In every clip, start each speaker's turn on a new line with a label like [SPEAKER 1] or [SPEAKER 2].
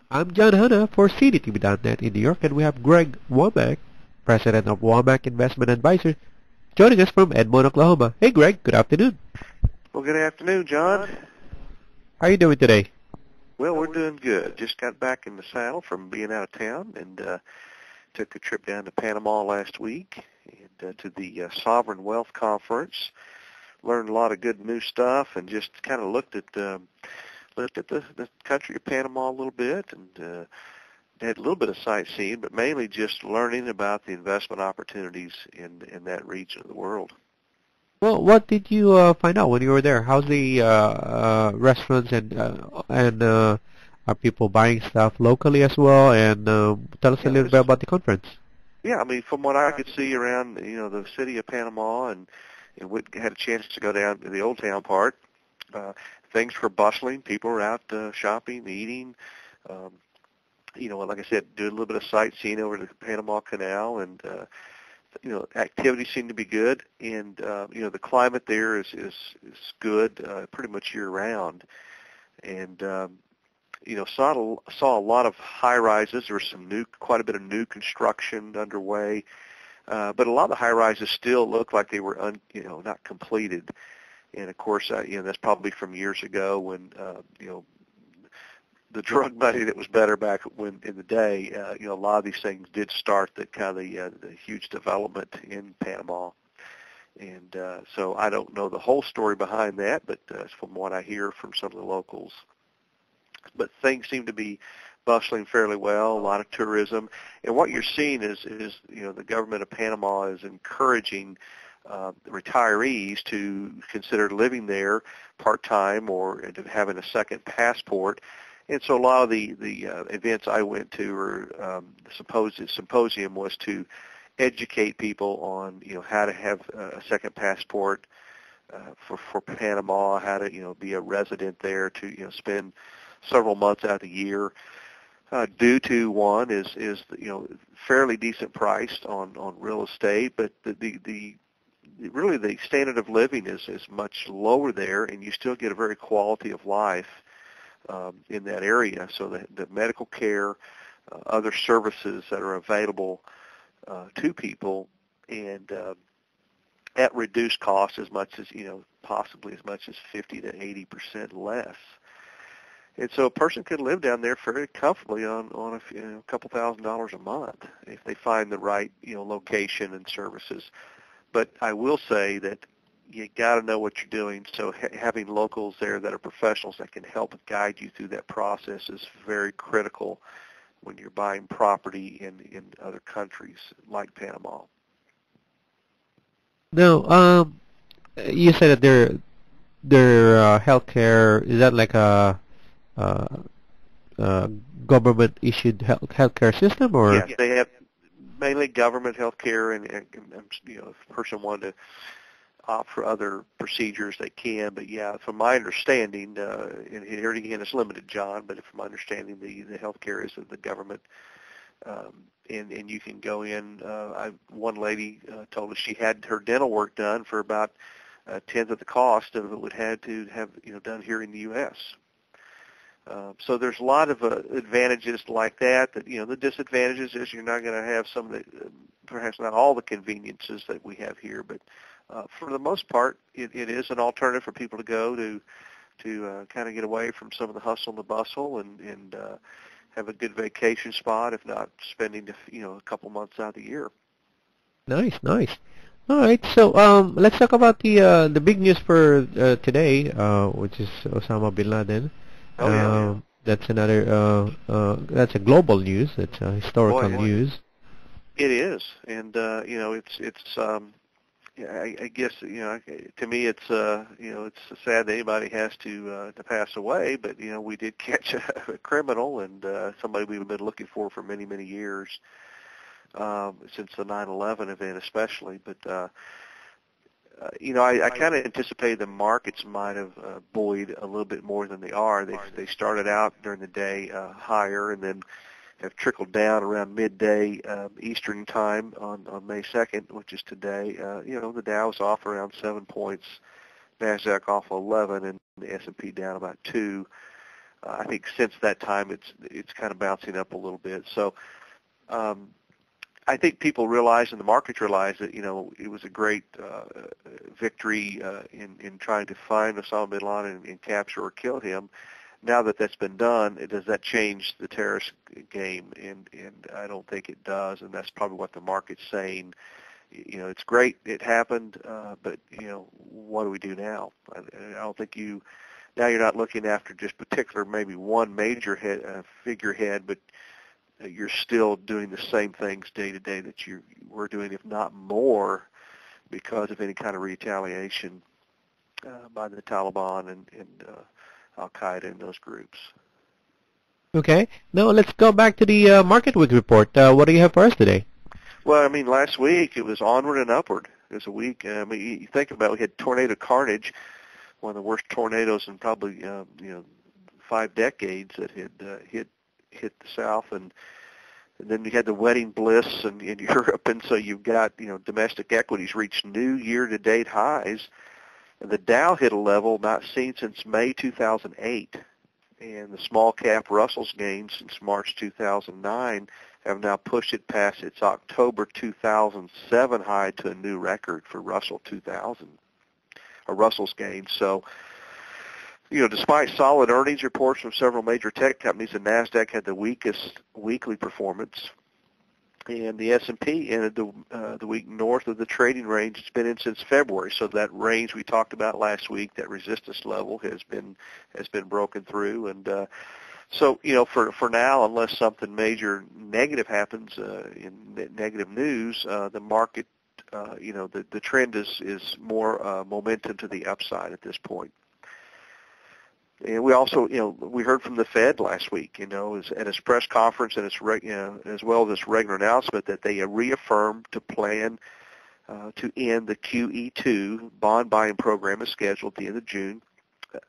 [SPEAKER 1] I'm John Hanna for CDTV.net in New York, and we have Greg Womack, President of Womack Investment Advisors, joining us from Edmond, Oklahoma. Hey, Greg. Good afternoon.
[SPEAKER 2] Well, good afternoon, John.
[SPEAKER 1] How are you doing today?
[SPEAKER 2] Well, we're doing good. Just got back in the saddle from being out of town and took a trip down to Panama last week and to the Sovereign Wealth Conference. Learned a lot of good new stuff and just kind of looked at the country of Panama a little bit and had a little bit of sightseeing, but mainly just learning about the investment opportunities in that region of the world.
[SPEAKER 1] Well, what did you find out when you were there? How's the restaurants and are people buying stuff locally as well? And tell us a little bit about the conference.
[SPEAKER 2] Yeah, I mean, from what I could see around, the city of Panama, and we had a chance to go down to the Old Town part. Things were bustling. People were out shopping, eating. Like I said, doing a little bit of sightseeing over the Panama Canal, and activities seem to be good. And the climate there is good, pretty much year round. And saw a lot of high rises. There was quite a bit of new construction underway. But a lot of the high rises still look like they were not completed. And of course, that's probably from years ago when the drug money that was better back when in the day. A lot of these things did start the huge development in Panama. And so I don't know the whole story behind that, but from what I hear from some of the locals. But things seem to be bustling fairly well, a lot of tourism. And what you're seeing is the government of Panama is encouraging retirees to consider living there part-time or having a second passport. And so a lot of the events I went to, or the symposium, was to educate people on how to have a second passport for Panama, how to be a resident there, to spend several months out of the year. Due to one is fairly decent priced on real estate, but really the standard of living is much lower there, and you still get a very quality of life in that area. So the medical care, other services that are available to people, and at reduced cost, as much as possibly as much as 50 to 80% less. And so a person could live down there very comfortably on a couple $1,000s a month if they find the right location and services. But I will say that you got to know what you're doing. So having locals there that are professionals that can help guide you through that process is very critical when you're buying property in other countries like Panama.
[SPEAKER 1] Now, you said that their healthcare, is that like a government issued healthcare system, or?
[SPEAKER 2] Yes, they have mainly government healthcare, and if a person wanted to opt for other procedures, they can. But yeah, from my understanding, and here again it's limited, John, but from my understanding, the healthcare is of the government, and you can go in. One lady told us she had her dental work done for about a tenth of the cost of it would have to have done here in the U.S. So there's a lot of advantages like that. That the disadvantages is you're not going to have some of the, perhaps not all the conveniences that we have here, but for the most part, it is an alternative for people to go to kind of get away from some of the hustle and the bustle and have a good vacation spot, if not spending a couple months out of the year.
[SPEAKER 1] Nice. All right, so let's talk about the big news for today, which is Osama bin Laden.
[SPEAKER 2] Oh, yeah.
[SPEAKER 1] That's another. That's a global news. It's a historical news.
[SPEAKER 2] It is, and it's. I guess to me it's it's sad that anybody has to pass away, but we did catch a criminal and somebody we've been looking for many years since the 9/11 event, especially. But I kind of anticipated the markets might have buoyed a little bit more than they are. They started out during the day higher and then have trickled down around midday Eastern time on May 2nd, which is today. The Dow is off around 7 points, NASDAQ off 11, and the S&P down about 2. I think since that time it's kind of bouncing up a little bit. So I think people realize and the markets realize that, it was a great victory in trying to find Osama bin Laden and capture or kill him. Now that that's been done, does that change the terrorist game? And I don't think it does, and that's probably what the market's saying. It's great, it happened, but what do we do now? I don't think now you're not looking after just particular maybe one major figurehead, but you're still doing the same things day to day that you were doing, if not more, because of any kind of retaliation by the Taliban and Al-Qaeda and those groups.
[SPEAKER 1] Okay. Now let's go back to the Market Week report. What do you have for us today?
[SPEAKER 2] Well, last week it was onward and upward. It was a week. You think about it, we had tornado carnage, one of the worst tornadoes in probably 5 decades that had hit the South, and then you had the wedding bliss in Europe, and so you've got domestic equities reached new year-to-date highs, and the Dow hit a level not seen since May 2008, and the small cap Russell's gains since March 2009 have now pushed it past its October 2007 high to a new record for Russell's gains. So, despite solid earnings reports from several major tech companies, the NASDAQ had the weakest weekly performance, and the S&P ended the week north of the trading range it's been in since February. So that range we talked about last week, that resistance level, has been broken through, and so for now, unless something major negative happens in negative news, the market, the trend is more momentum to the upside at this point. And we also, we heard from the Fed last week, at its press conference and as well as its regular announcement that they reaffirmed to plan to end the QE2 bond buying program as scheduled at the end of June.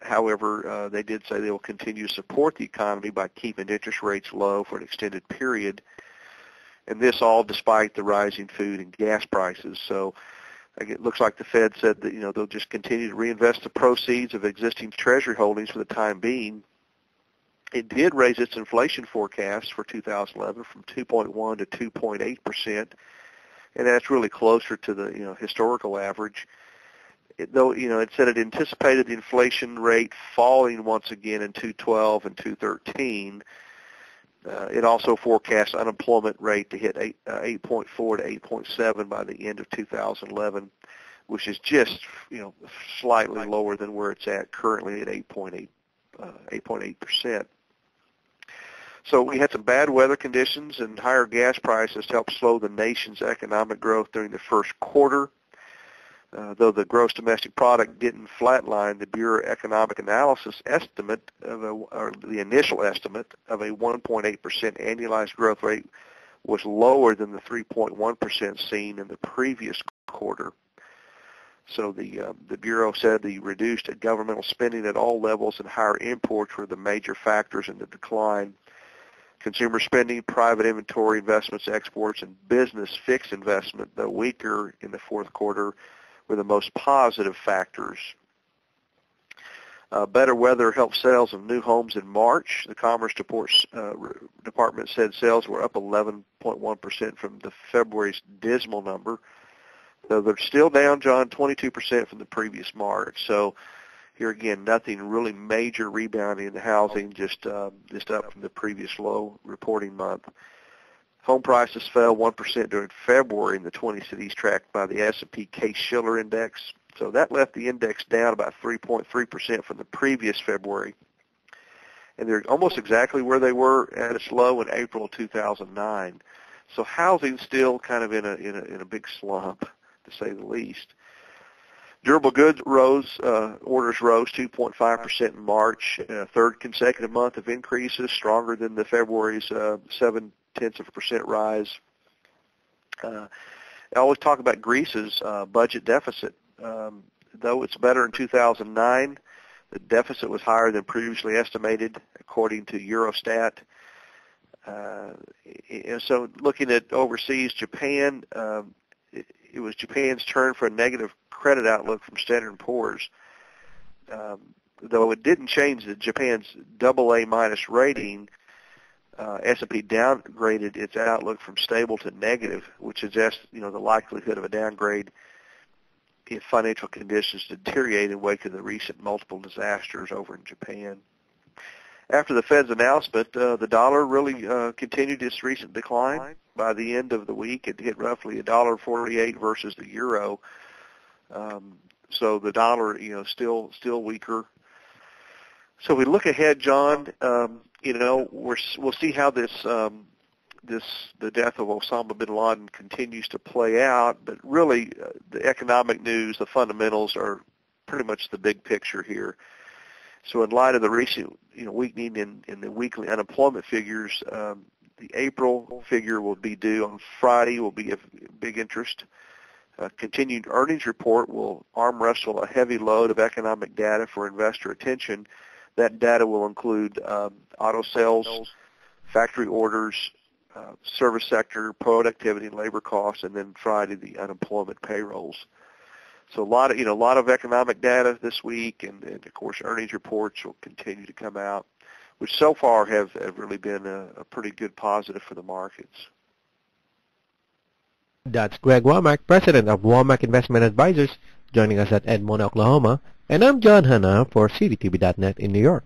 [SPEAKER 2] However, they did say they will continue to support the economy by keeping interest rates low for an extended period, and this all despite the rising food and gas prices. So it looks like the Fed said that they'll just continue to reinvest the proceeds of existing Treasury holdings for the time being. It did raise its inflation forecast for 2011 from 2.1 to 2.8%, and that's really closer to the historical average. Though it said it anticipated the inflation rate falling once again in 2012 and 2013. It also forecasts unemployment rate to hit 8.4 to 8.7 by the end of 2011, which is just slightly lower than where it's at currently at 8.8%. So we had some bad weather conditions and higher gas prices to help slow the nation's economic growth during the first quarter. Though the gross domestic product didn't flatline, the Bureau of Economic Analysis estimate or the initial estimate of a 1.8% annualized growth rate was lower than the 3.1% seen in the previous quarter. So the Bureau said the reduced governmental spending at all levels and higher imports were the major factors in the decline. Consumer spending, private inventory investments, exports, and business fixed investment, though weaker in the fourth quarter, were the most positive factors. Better weather helped sales of new homes in March. The Commerce Department said sales were up 11.1% from the February's dismal number, though they're still down, John, 22% from the previous March. So here again, nothing really major rebounding in the housing, just up from the previous low reporting month. Home prices fell 1% during February in the 20 cities tracked by the S&P Case-Shiller Index. So that left the index down about 3.3% from the previous February. And they're almost exactly where they were at its low in April of 2009. So housing's still kind of in a big slump, to say the least. Durable goods orders rose 2.5% in March, third consecutive month of increases, stronger than the February's 0.7% rise. I always talk about Greece's budget deficit. Though it's better in 2009, the deficit was higher than previously estimated, according to Eurostat. So looking at overseas, Japan, it was Japan's turn for a negative credit outlook from Standard & Poor's. though it didn't change Japan's AA minus rating, S&P downgraded its outlook from stable to negative, which suggests, the likelihood of a downgrade if financial conditions deteriorate in wake of the recent multiple disasters over in Japan. After the Fed's announcement, the dollar really continued its recent decline. By the end of the week, it hit roughly $1.48 versus the euro. So the dollar, still weaker. So we look ahead, John. We'll see how the death of Osama bin Laden continues to play out. But really, the economic news, the fundamentals are pretty much the big picture here. So in light of the recent, weakening in the weekly unemployment figures, the April figure will be due on Friday. Will be of big interest. Continued earnings report will arm wrestle a heavy load of economic data for investor attention. That data will include auto sales, factory orders, service sector, productivity, and labor costs, and then Friday the unemployment payrolls. So a lot of economic data this week, and of course earnings reports will continue to come out, which so far have really been a pretty good positive for the markets.
[SPEAKER 1] That's Greg Womack, president of Womack Investment Advisors, joining us at Edmond, Oklahoma. And I'm John Hanna for CDTV.net in New York.